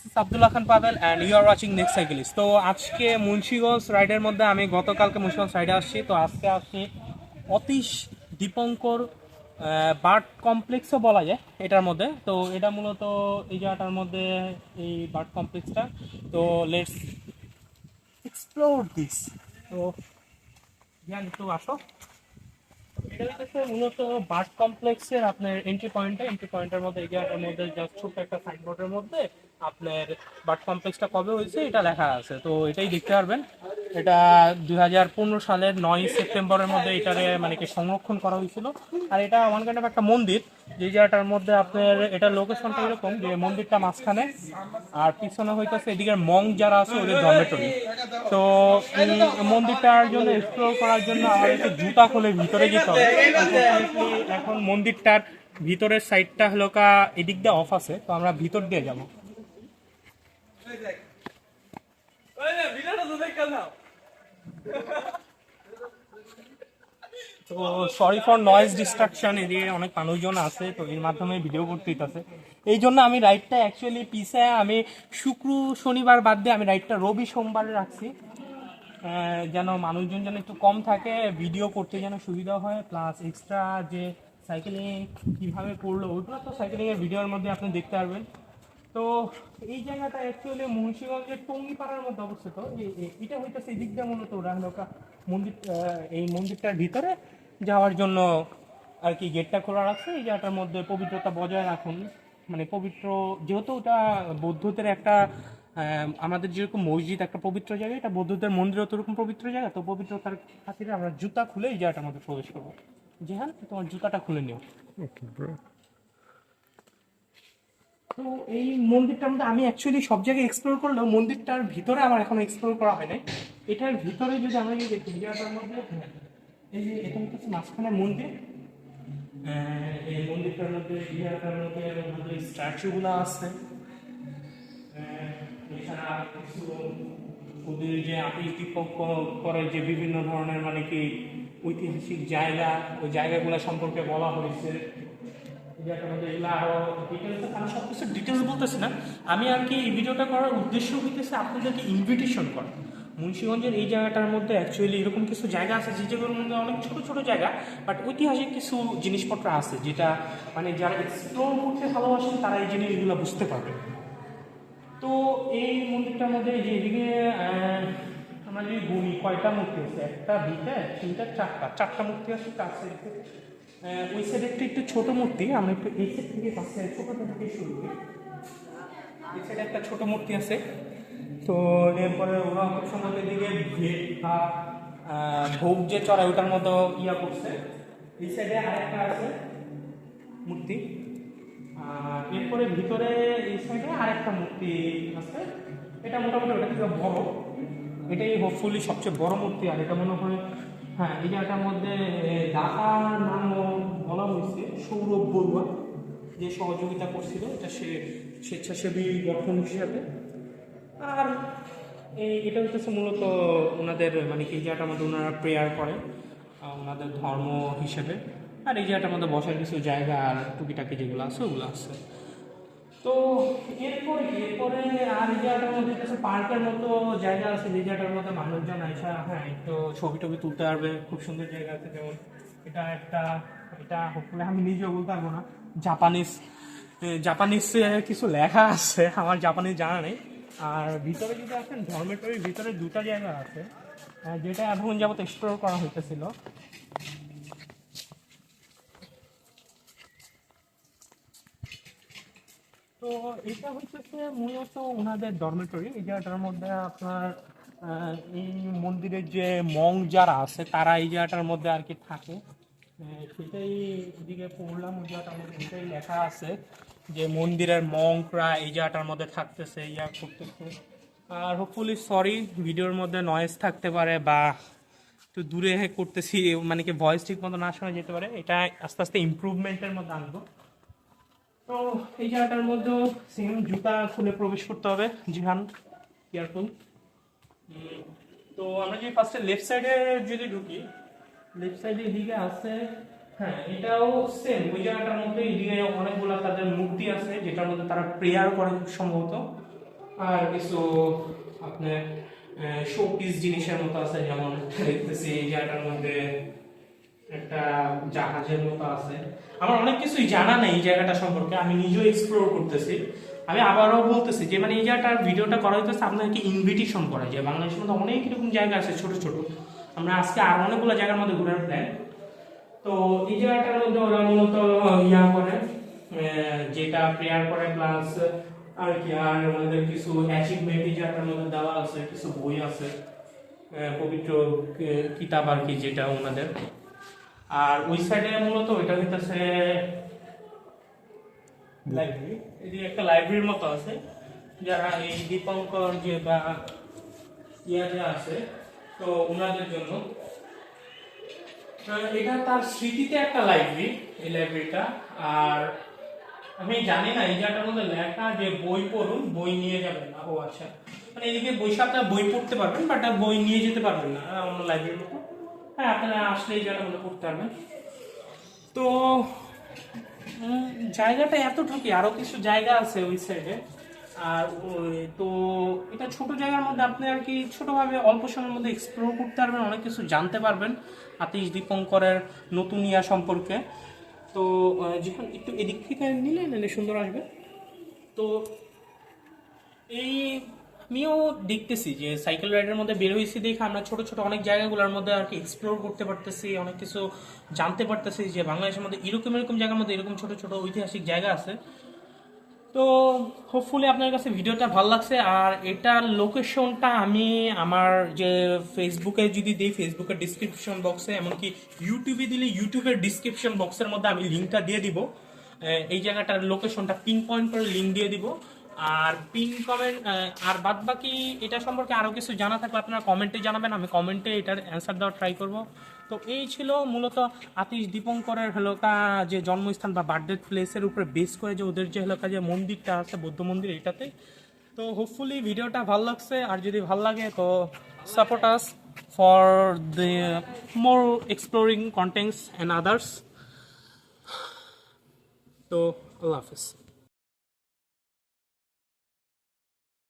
is Abdullah Khan Pavel and you are watching Next Cyclist. তো আজকে মুন্সিগঞ্জ রাইডের মধ্যে আমি গতকালকে মুন্সিগঞ্জ রাইডে আসছি, তো আজকে আসছি অতীশ দীপঙ্কর বার্ড কমপ্লেক্সও বলা যায় এটার মধ্যে। তো এটা মূলত এই জায়গাটার মধ্যে এই বার্ড কমপ্লেক্সটা। তো লেটস এক্সপ্লোর দিস। তো একটু আসো। এটা হচ্ছে মূলত বার্ড কমপ্লেক্সের আপনার এন্ট্রি পয়েন্টের মধ্যে এই জায়গাটার মধ্যে জাস্ট ছোট্ট একটা সাইনবোর্ডের মধ্যে আপনার বার্ড কমপ্লেক্সটা কবে হয়েছে এটা লেখা আছে। তো এটাই দেখতে পারবেন। এটা 2015 সালের 9 সেপ্টেম্বরের মধ্যে এটারে মানে কি সংরক্ষণ করা হয়েছিল। আর এটা ওয়ান কাইন্ড অফ একটা মন্দির, যে জায়গাটার মধ্যে আপনার এটার লোকেশনটা এরকম যে মন্দিরটা মাঝখানে আর পিছনে হইতেছে এদিকের মঙ্ক যারা আছে ওদের ডরমেটরি। তো মন্দিরটার জন্য এক্সপ্লোর করার জন্য আমাদেরকে জুতা খুলে ভিতরে যেতে হবে। এখন মন্দিরটার ভিতরের সাইডটা হলো এদিক দিয়ে অফ আছে, তো আমরা ভিতর দিয়ে যাবো। তো সরি ফর নয়েজ ডিস্ট্রাকশন, এদিকে অনেক মানুষজন আছে, তো এর মাধ্যমে ভিডিও করতে হইতেছে। এই জন্য আমি রাইডটা অ্যাকচুয়ালি পিছে আমি শুক্র শনিবার বাদ দিয়ে আমি রাইডটা রবি সোমবারে রাখছি, যেন মানুষজন যেন একটু কম থাকে, ভিডিও করতে যেন সুবিধা হয়। প্লাস এক্সট্রা যে সাইকেলিং কীভাবে করলো ওইগুলো তো সাইকেলিংয়ের ভিডিওর মধ্যে আপনি দেখতে পারবেন। তো এই জায়গাটা অ্যাকচুয়ালি মুন্সিগঞ্জের টঙ্গিপাড়ার মধ্যে অবস্থিত। এটা হইতেছে এই দিক দিয়ে মূলত ওরা মন্দির, এই মন্দিরটার ভিতরে যাওয়ার জন্য আর কি গেটটা খোলা রাখছে। এই জায়গাটার মধ্যে পবিত্রতা বজায় রাখুন, মানে পবিত্র যেহেতু ওটা বৌদ্ধদের একটা আমাদের যেরকম মসজিদ একটা পবিত্র জায়গা, এটা বৌদ্ধদের মন্দিরও তো ওরকম পবিত্র জায়গা। তো পবিত্রতার খাতিরে আমরা জুতা খুলে এই জায়গাটার মধ্যে প্রবেশ করবো। জেহান, তোমার জুতাটা খুলে নিও। তো এই মন্দিরটার মধ্যে আমি অ্যাকচুয়ালি সব জায়গায় এক্সপ্লোর করলেও মন্দিরটার ভিতরে আমার এখনো এক্সপ্লোর করা হয় নাই। এটার ভিতরে যদি আমরা যদি দেখি জায়গাটার মধ্যে এই যে এখানে কিছু মাঝখানে মন্দির, এই মন্দিরটার মধ্যে জায়গাটার মধ্যে আমাদের স্ট্যাচুগুলো আছে। এছাড়া কিছু ওদের যে করে যে বিভিন্ন ধরনের মানে কি ঐতিহাসিক জায়গা, ওই জায়গাগুলো সম্পর্কে বলা হয়েছে। আমি সব কিছু ডিটেলস বলতেছি না, আমি আর কি এই ভিডিওটা করার উদ্দেশ্য হইতেছে আপনাদেরকে ইনভিটেশন করা। মুন্সিগঞ্জের এই জায়গাটার মধ্যে অ্যাকচুয়ালি এরকম কিছু জায়গা আছে যে যেগুলোর মধ্যে অনেক ছোট ছোট জায়গা, বাট ঐতিহাসিক কিছু জিনিসপত্র আছে যেটা মানে যারা এক্সপ্লোর করতে ভালোবাসেন তারা এই জিনিসগুলো বুঝতে পারবে। তো এই মন্দিরটার মধ্যে যে এদিকে আমরা যদি গুনি কয়টা মূর্তি আছে, একটা দুইটা তিনটা চারটা মূর্তি আছে। চার সাইডে ওই সাইডে একটু ছোট মূর্তি, আমরা একটু এই সাইড থেকে কাছে ছোটটা থেকে শুরু করি। এই সাইডে একটা ছোট মূর্তি আছে। তো এরপরে ওরা অনেক সময় এদিকে বা ভোগ যে চড়ায় ওটার মতো ইয়া করছে। এই সাইডে আরেকটা আছে মূর্তি, আর এরপরে ভিতরে এই সাইডে আরেকটা মূর্তি আছে। এটা মোটামুটি ওটা থেকে বড়, এটাই হোপফুলি সবচেয়ে বড় মূর্তি। আর এটা মনে হয় হ্যাঁ এই জায়গাটার মধ্যে দাতার নামও বলা হয়েছে, সৌরভ বড়ুয়া যে সহযোগিতা করছিল, এটা সে স্বেচ্ছাসেবী গঠন হিসাবে। আর এটা হচ্ছে মূলত ওনাদের মানে কি এই জায়গাটার মধ্যে ওনারা প্রেয়ার করে ওনাদের ধর্ম হিসেবে। আর এই জায়গাটার মধ্যে বসার কিছু জায়গা আর টুকিটাকি যেগুলো আছে ওগুলো আছে। তো এরপরে আর এই জায়গাটার মধ্যে কিছু পার্কের মতো জায়গা আছে, যে জায়গাটার মধ্যে মানুষজন আইসা হ্যাঁ একটু ছবি টবি তুলতে পারবে। খুব সুন্দর জায়গা আছে, যেমন এটা হোপফুলি আমি নিজেও বলতে পারবো না, জাপানিজ কিছু লেখা আছে, আমার জাপানিজ জানা নেই। আর ভিতরে যদি আসেন ডরমেটরির ভিতরে দুটা জায়গা আছে যেটা এখন যাবত এক্সপ্লোর করা হইতেছিল। তো এটা হচ্ছে মূলত ওনাদের ডরমেটরি। এই জায়গাটার মধ্যে আপনার এই মন্দিরের যে মঙ্ক যারা আছে তারা এই জায়গাটার মধ্যে আর কি থাকে। সেটাই এদিকে পড়লাম, ওই জায়গাটার মধ্যে এটাই লেখা আছে যে মন্দিরের মঙ্করা এই জায়গাটার মধ্যে থাকতেছে, ইয়া করতেছে। আর হোপফুলি সরি ভিডিওর মধ্যে নয়েজ থাকতে পারে বা একটু দূরে করতেছি, মানে কি ভয়েস ঠিক মতো না শোনা যেতে পারে। এটা আস্তে আস্তে ইমপ্রুভমেন্টের মধ্যে আনবো। তো এই জায়গাটার মধ্যেও সেম জুতা খুলে প্রবেশ করতে হবে, জিহান কেয়ারফুল। তো আমরা যদি ফার্স্টে লেফট সাইডে যদি ঢুকি, লেফট সাইডে এদিকে আছে হ্যাঁ এটাও সেম ওই জায়গাটার মধ্যে। এদিকে অনেকগুলো তাদের মূর্তি আছে যেটার মধ্যে তারা প্রেয়ার করে খুব সম্ভবত। আর কিছু আপনার শোপিস জিনিসের মতো আছে, যেমন দেখতেছি এই জায়গাটার মধ্যে একটা জাহাজের মতো আছে। আমার অনেক কিছুই জানা নেই এই জায়গাটা সম্পর্কে, আমি নিজেও এক্সপ্লোর করতেছি। আমি আবারও বলতেছি যে মানে এই জায়গাটার ভিডিওটা করা হইতেছে আপনাকে ইনভিটেশন করা যায়। বাংলাদেশের মধ্যে অনেক এরকম জায়গা আছে ছোট ছোট, আমরা আজকে আর অনেকগুলো জায়গার মধ্যে ঘোরার প্ল্যান। তো এই জায়গাটার মধ্যে ওরা মূলত ইয়া করে, যেটা প্রেয়ার করে প্লাস আর কি, আর আমাদের কিছু অ্যাচিভমেন্ট এই জায়গাটার মধ্যে দেওয়া আছে, কিছু বই আছে, পবিত্র কিতাব আর কি যেটা ওনাদের। আর ওই সাইডে মূলত ওইটা হইতেছে লাইব্রেরি, এই একটা লাইব্রেরির মতো আছে, যারা এই দীপঙ্কর যে বা ইয়া যে আছে তো ওনাদের জন্য। এটা তার স্মৃতিতে একটা লাইব্রেরি, এই লাইব্রেরিটা। আর আমি জানি না এই জায়গাটার মধ্যে লেখা যে বই পড়ুন, বই নিয়ে যাবেন না। ও আচ্ছা, মানে এদিকে বইসা আপনারা বই পড়তে পারবেন, বাট বই নিয়ে যেতে পারবেন না অন্য লাইব্রেরির মতো। হ্যাঁ, আপনারা আসলে এই জায়গাটার মধ্যে পড়তে পারবেন। তো জায়গাটা এতটুকু, আরো কিছু জায়গা আছে ওই সাইডে। আর তো এটা ছোট জায়গার মধ্যে আপনি আর কি ছোটভাবে অল্প সময়ের মধ্যে এক্সপ্লোর করতে পারবেন, অনেক কিছু জানতে পারবেন আতিশ দীপঙ্করের নতুন ইয়া সম্পর্কে। তো যখন একটু এদিক থেকে নিলে সুন্দর আসবে। তো এই আমিও দেখতেছি যে সাইকেল রাইডের মধ্যে বের হয়েছি দেখে আমরা ছোট ছোট অনেক জায়গাগুলোর মধ্যে আর কি এক্সপ্লোর করতে পারতেছি, অনেক কিছু জানতে পারতেছি যে বাংলাদেশের মধ্যে এরকম এরকম জায়গার মধ্যে এরকম ছোট ছোট ঐতিহাসিক জায়গা আছে। তো হোপফুলি আপনার কাছে ভিডিওটা ভালো লাগছে। আর এটার লোকেশনটা আমি আমার যে ফেসবুকে যদি দিই, ফেসবুকের ডিসক্রিপশন বক্সে, এমনকি ইউটিউবে দিলে ইউটিউবের ডিসক্রিপশন বক্সের মধ্যে আমি লিঙ্কটা দিয়ে দিব। এই জায়গাটার লোকেশনটা পিন পয়েন্ট করে লিঙ্ক দিয়ে দিব। আর পিন কমেন্ট আর বাদ বাকি এটা সম্পর্কে আরও কিছু জানা থাকলে আপনারা কমেন্টে জানাবেন, আমি কমেন্টে এটার অ্যান্সার দেওয়ার ট্রাই করব। তো এই ছিল মূলত আতিশ দীপঙ্করের হলোকা যে জন্মস্থান বা বার্থডে প্লেসের উপরে বেস করে যে ওদের যে হলোকা যে মন্দিরটা আছে, বৌদ্ধ মন্দির, এটাতে। তো হোপফুলি ভিডিওটা ভালো লাগছে, আর যদি ভালো লাগে তো support us for the more exploring contents and others. তো আল্লাহ হাফিজ।